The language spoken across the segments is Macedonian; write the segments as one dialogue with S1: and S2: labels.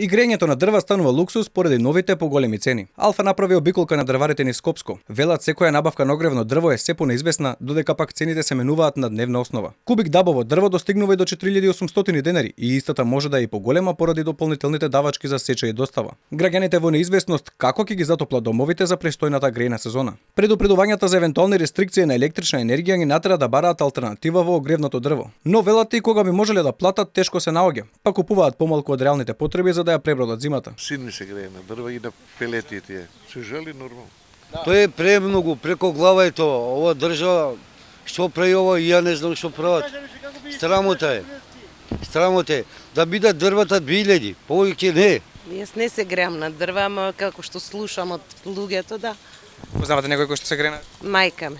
S1: И грењето на дрва станува луксус поради новите поголеми цени. Алфа направи обиколка на дрварите низ Скопско. Велат секоја набавка на огревно дрво е се поneизвестна, додека пак цените се менуваат на дневна основа. Кубик дабово дрво достигнува и до 4800 денари и истата може да е и поголема поради дополнителните давачки за сеча и достава. Граѓаните во неизвестност како ќе ги затоплат домовите за престојната грејна сезона. Предупредувањата за евентуални рестрикции на електрична енергија ги натера да бараат алтернатива во огревното дрво. Но велат и кога би можеле да платат, тешко се наоѓа, па купуваат помалку од реалните потреби за да ја пребродат зимата.
S2: Син ми се грее на дрва и на пелети тие. Се жели нормално.
S3: Тоа е премногу, преко глава е тоа. Ова држава, што прави ова, и ја не знам што прават. Срамота е. Срамота е. Да бидат дрвата 2000, повеќе не.
S4: Јас не се греам на дрва, ама како што слушам од луѓето, да.
S1: Познавате некој кој што се грее?
S4: Мајка ми.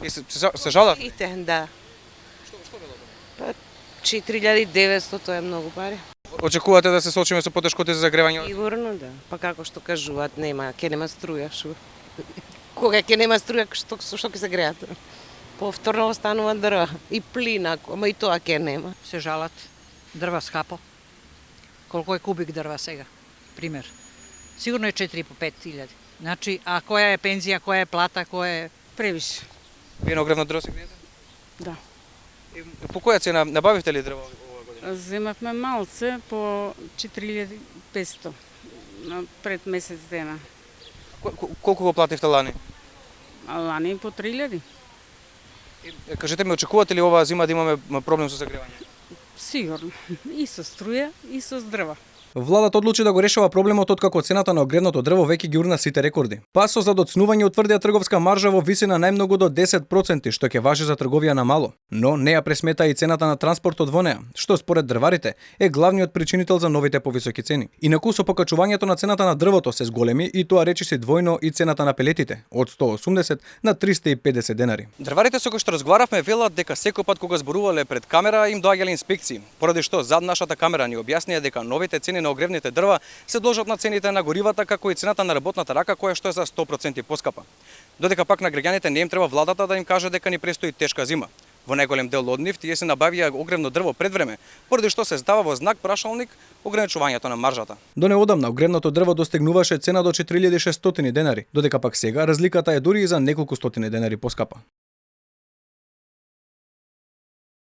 S1: И се жалат?
S4: Ите, да. Па 4900, тоа е многу пари.
S1: Очекувате да се соочиме со потешкоти за загревање?
S4: Сигурно да. Па како што кажуваат, ќе нема струја, шо. Кога ќе нема струја, што ќе се греат? Повторно останува дрва и плин, ама и тоа ќе нема.
S5: Се жалат. Дрва скапо. Колко е кубик дрва сега? Пример. Сигурно е 4 по 5000. Значи, а која е пензија, која е плата, која е превише?
S1: Вие на огревно дрво се греете?
S6: Да.
S1: По која цена набавивте ли дрво ова година?
S6: Земавме малце по 4500 на пред месец дена.
S1: Колку го плативте лани?
S6: А лани по 3000.
S1: Кажете ми, очекувате ли оваа зима да имаме проблем со загревање?
S6: Сигурно. И со струја, и со дрва.
S1: Владата одлучи да го решава проблемот откако цената на огревното дрво веќе ги урна сите рекорди. Пасо за доцнување утврдија трговска маржа во висина најмногу до 10%, што ќе важи за трговија на мало. Но не ја пресмета и цената на транспортот во неа, што според дрварите е главниот причинител за новите повисоки цени. Инаку со покачувањето на цената на дрвото се зголеми и тоа речиси двојно и цената на пелетите од 180 на 350 денари. Дрварите со кои што разговаравме велат дека секој пат кога зборувале пред камера им доаѓале инспекции, поради што зад нашата камера ни објаснија дека новите цени на огревните дрва се должат на цените на горивата како и цената на работната рака која што е за 100% поскапа. Додека пак на граѓаните не им треба владата да им каже дека ни престои тешка зима. Во најголем дел од нив тие се набавија огревно дрво пред време, поради што се здава во знак прашалник ограничувањето на маржата. До неодамна огревното дрво достигнуваше цена до 4600 денари, додека пак сега разликата е дури и за неколку стотини денари поскапа.